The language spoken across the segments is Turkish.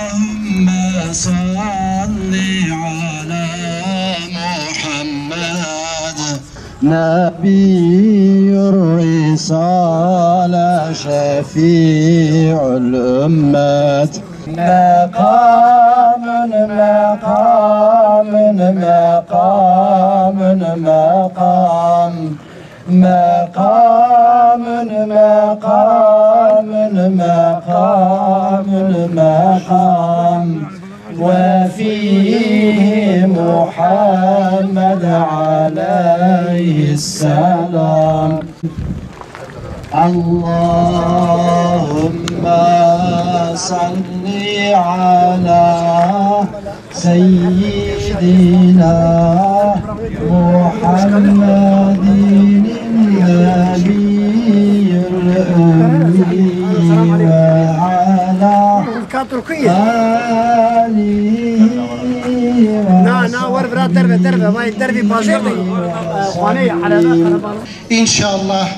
اللهم صل على محمد نبي الرسالة شفيع الأمة مقام مقام مقام مقام مقام مقام مقام مقام وفيه محمد عليه السلام اللهم صل على سيدنا محمد النبي الأمي وعلى إن شاء الله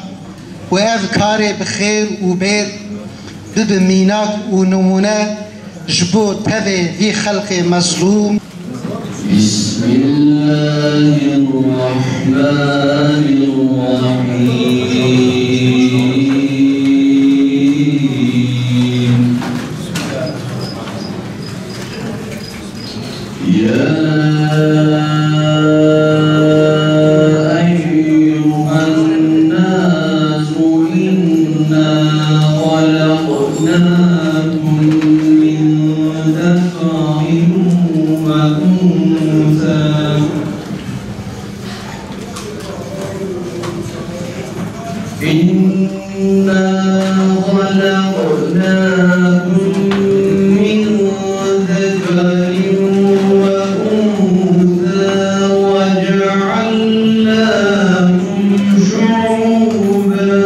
وهذا كاري بخير وبير ببمينات ونمونات جبوت هذا في خلق مظلوم. بسم الله الرحمن الرحيم يا أيها الناس إنا خلقناكم من ذكر وأنثى إنا خلقناكم من ذكر وأنثى وجعلناكم شعوبا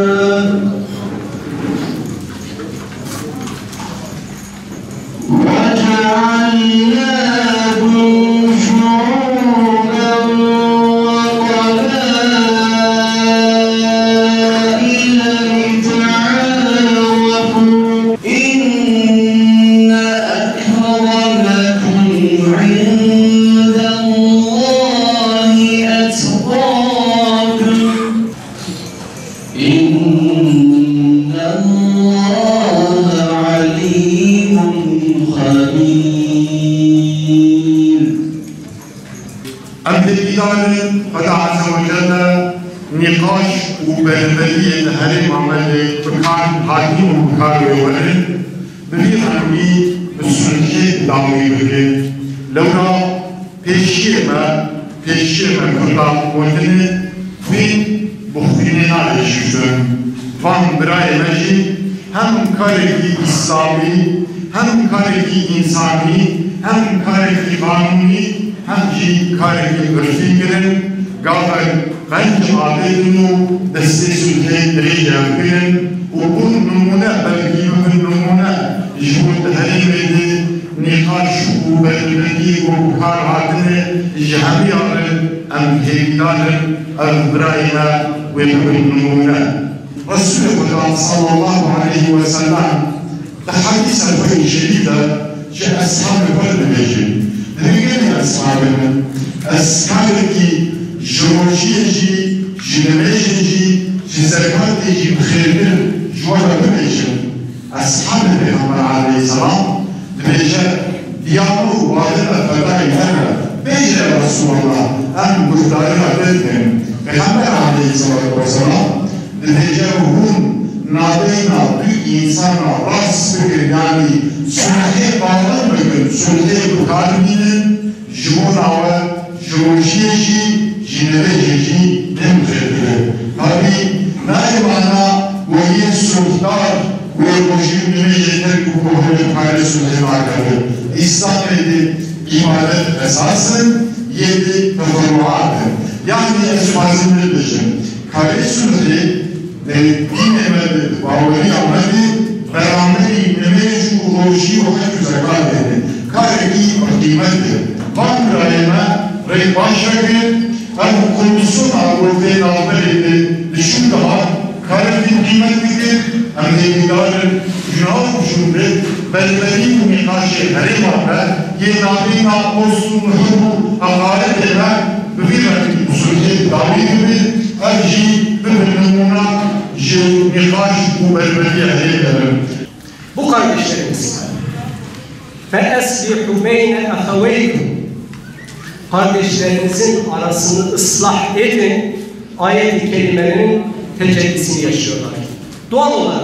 خدا عز وجل نقاش وبلبلية هرم عملي بكار حاكم وبكار وولد ببيض عنوي بسنشي دعوي بكي لولا پیشیما کلا وطنه فين بخفيننا لشوشن فهم برای مجي هم کارکی اسلامی هم کارکی انسانی هم کارکی قانونی هم جی کارکی عرفی کرن قادر غنج عادتنو دستی سلطه دريجة کرن و بون نمونه بلگی بون نمونه جهود هلیمه نقاش و بلبلی و بکار هاتنه جهبی آرن ام هیدارن ام براینا و بون نمونه رسول الله صلى الله عليه وسلم تحديث الوحي الجديدة جاء أصحاب الولد بيجي رجال أصحابك جروجيجي جنريجي جزاكاتي بخير جوالا بيجي أصحاب النبي عليه السلام بيجي ديالو وعلى فداي هذا بيجي رسول الله أن مختارنا بيتهم محمد عليه الصلاة والسلام بيجي هون نادينا بإنسان راس فكر يعني سلطة bağlar mıkın, sülteye bukarminin, jimona ve jimojiyeci, jinerejeci ne müzedire. Tabi, naimana ve yen sultar ve mojimine yeter kukuhune kare sülteye akarı. İslam edip ibadet esasın, yedi teferruatı. Yani esmazını düşün. Kare sülteye ve din emedi, bağları amedi, برامری نمیش و روشی و خیلی زکات دهید. کاری قیمت ده. من رایما رای باشکن. هم کمیسیون آورده نامبری ده. نشون داد کاری قیمت میده. هم هيدارن جناب جنبه بلبلي ونقاش هريمة ينابينا أصول حب أقارب ما بفيرة أصول دعوي أجي بمنمونا نقاش وبلبلي هريمة. Bu kardeşlerimiz فَأَسْلِحُ بَيْنَ أَخَوَيْكُمْ kardeşlerinizin arasını ıslah edin ayet-i kerimelerinin tecellisini yaşıyorlar. Doğal olarak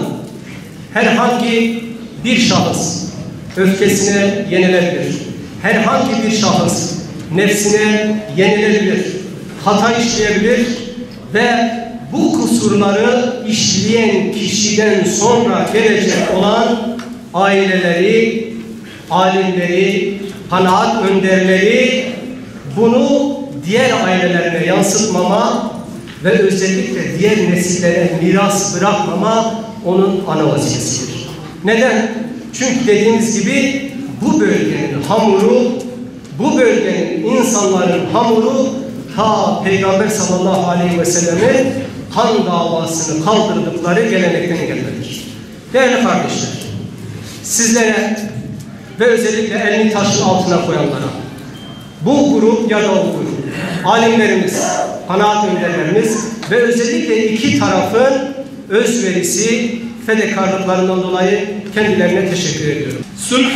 herhangi bir şahıs öfkesine yenilebilir. Herhangi bir şahıs nefsine yenilebilir. Hata işleyebilir ve bu kusurları işleyen kişiden sonra gelecek olan aileleri, alimleri, kanaat önderleri bunu diğer ailelerine yansıtmama ve özellikle diğer nesillere miras bırakmama onun ana vazifesidir. Neden? Çünkü dediğimiz gibi bu bölgenin hamuru, bu bölgenin insanların hamuru ta Peygamber sallallahu aleyhi ve sellem'in kan davasını kaldırdıkları gelenekten gelmektedir. Değerli kardeşler, sizlere ve özellikle elini taşın altına koyanlara, bu grup ya da o grup, alimlerimiz, kanaat önderlerimiz ve özellikle iki tarafın özverisi, fedakarlıklarından dolayı kendilerine teşekkür ediyorum. Sulh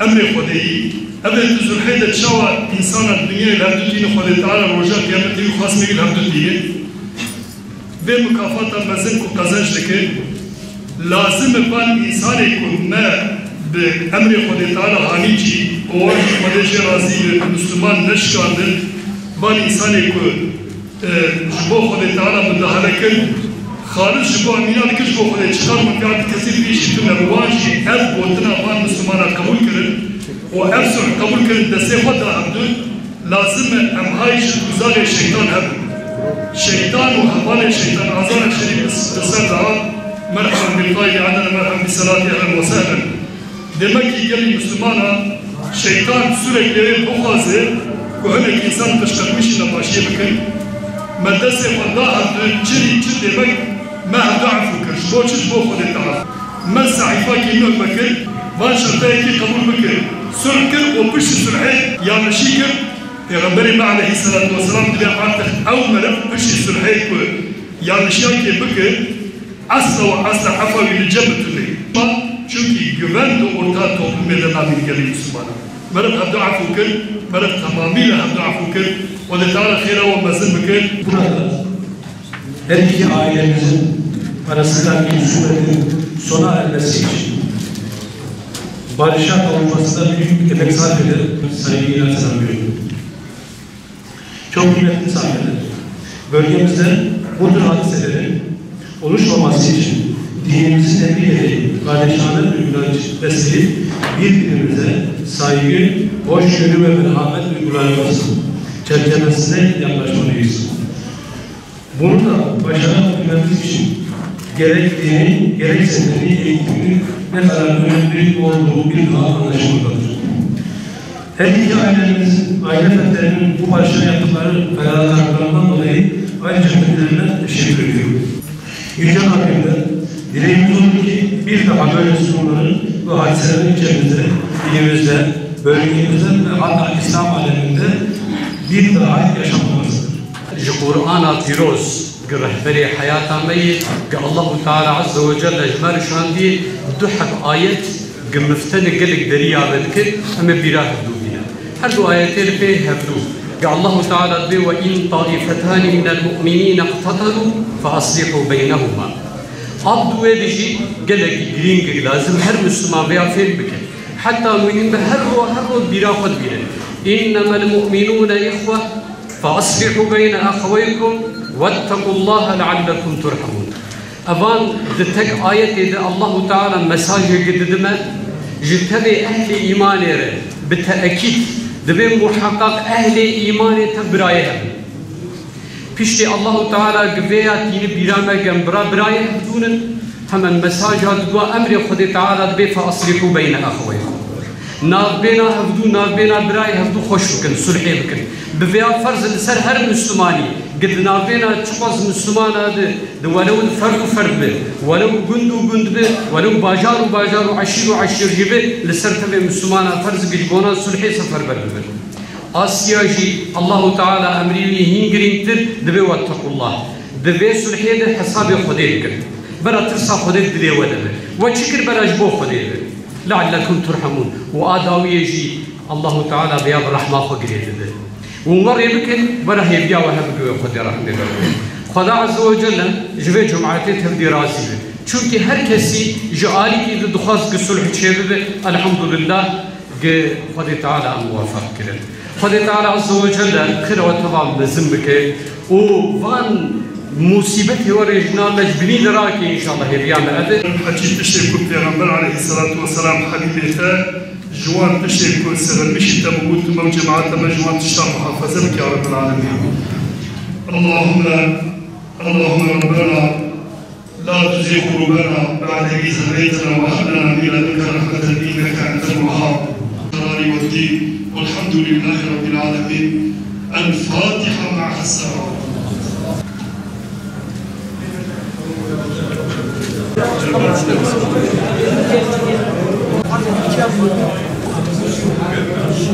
emri Hudayi, evet sulh'de çava insana dünya ile hamdülliğini Hudayi Teala roja kıyameti yukhasını ile hamdülliği ve mükafata mazın ku kazançlıkı lazım ban insan ekun بأمر خدا تعالى هانيجي وواجه خدا شرازي مسلمان نشكاندن بان إنسان يكو جبو خدا تعالى مدهالة كن خارج جبو أمينات كن جبو خدا چكار من قاعد كثير فيش كنا بواجه أف بوتنا بان مسلمان قبول كرن وأف سر قبول كرن دسي خدا عبدون لازم أمهايش وزاغ الشيطان هب شيطان وهبال الشيطان عزان الشريف بسرعة مرحبا بالقائد عندنا مرحبا بصلاة أهلا وسهلا. Demek ki gelin Müslümana şeytan sürekli bu gazı köhnek insan kışkırmışına başlayabilir. Meddese vallaha çiri demek mehdu afukir. Şbo çiş bu kudet taraf. Men sahifa ki nök bakır. Van şartaya ki kabul bakır. Sürkür o pişi sürhe yanlışıkır. Peygamberi aleyhissalatu vesselam diye artık evmele pişi sürhe ki yanlışıkır ki bakır. Asla ve asla afa ve cebetüne. Çünkü güven de orta toplum edemem ilgili Müslümanlar. Merhaba hamdu afukir, merhaba tamamıyla hamdu afukir. O da Teala khira ve mazın bikir. Burada her iki ailemizin arasındaki husumetin sona ermesi için barışa kavuşmasında büyük emek sarf eden saygıyla selamlıyorum. Çok kıymetli misafirler. Bölgemizde bu tür hadiselerin oluşmaması için dinimizin emrileri, kardeşane duyguları besleyip birbirimize saygı, hoşgörü ve merhamet duygularımız çerçevesine yaklaşmalıyız. Bunu da başarabilmemiz için gerek dini, gerekse dini eğitimin ne kadar önemli olduğu bir daha anlaşılmalıdır. Her iki aile fertlerinin bu başarı yaptıkları fedakarlıklarından dolayı ayrıca kendilerine teşekkür ediyorum. Yüce Rabbim'den dileğimiz olur ki bir daha böyle sorunların bu hadiselerin içerimizde, dilimizde, bölgemizde ve hatta İslam aleminde bir daha yaşanmamasıdır. Kur'an-ı Piroz rehberi hayata meyi Allahu Teala Azze ve Celle ecmer şu an değil duhak ayet gümüfteni gelik deriya bedki ama birah dubina. Her du ayetleri pe hefdu. Allahu Teala diyor ve in taifetani minel mu'minine iqtatalu fa aslihu beynehuma. Abdu edici gelek green lazım her Müslüman veya fel bike. Hatta mümin be her ro birahad bile. İnnemel mu'minune ihve فأصلحوا بين أخويكم واتقوا الله لعلكم ترحمون. أبان ذتك آية إذا الله تعالى مساجه قددما جتبي أهل إيمانه بالتأكيد دبي محقق أهل إيمانه تبرايه. بيشتي الله تعالى قبيات يني بيرامه جنبرا برايه بدون همان مساجه دوا أمر خد تعالى دبي فأصلحوا بين أخويكم. ناف بينا براي هفدو خوش بكن صلحي بكن بفيا فرض لسر هر مسلماني قد نابينا تشخص مسلمان هذا ولو فرد فرد به ولو جند به ولو باجار وعشير جبه لسرت به مسلمان فرز قلبونا صلحي سفر بربه آسيا جي الله تعالى أمري هينجرينتر دبي واتقوا الله دبي صلحي ده حساب خديك برا ترسى خديك دبي ودبه وشكر برا جبو خديك لعلكم ترحمون وآداوي يجي الله تعالى بياب الرحمة خقريت ده ومر يبكي برا يبيا وهبك خدي رحمة خدا عز وجل جبه جمعتي تبدي راسي چونكي هر كسي جعالي كي دخواست كسلح تشيبه الحمد لله خدا تعالى موافق كده خدا تعالى عز وجل خير وتبع بزمك وفان مصيبتي ورجنا مجبني دراكي ان شاء الله يبيا مأذن حجي تشركوا بيغمبر عليه الصلاة والسلام حبيبته جوان تشركوا السبب مش تبغوت موجمعات مجوان تشتغل محافظة يا رب العالمين اللهم ربنا لا تزغ قلوبنا بعد إذ هديتنا وهب لنا من لدنك رحمة إنك أنت الوهاب والدين والحمد لله رب العالمين الفاتحة مع السلام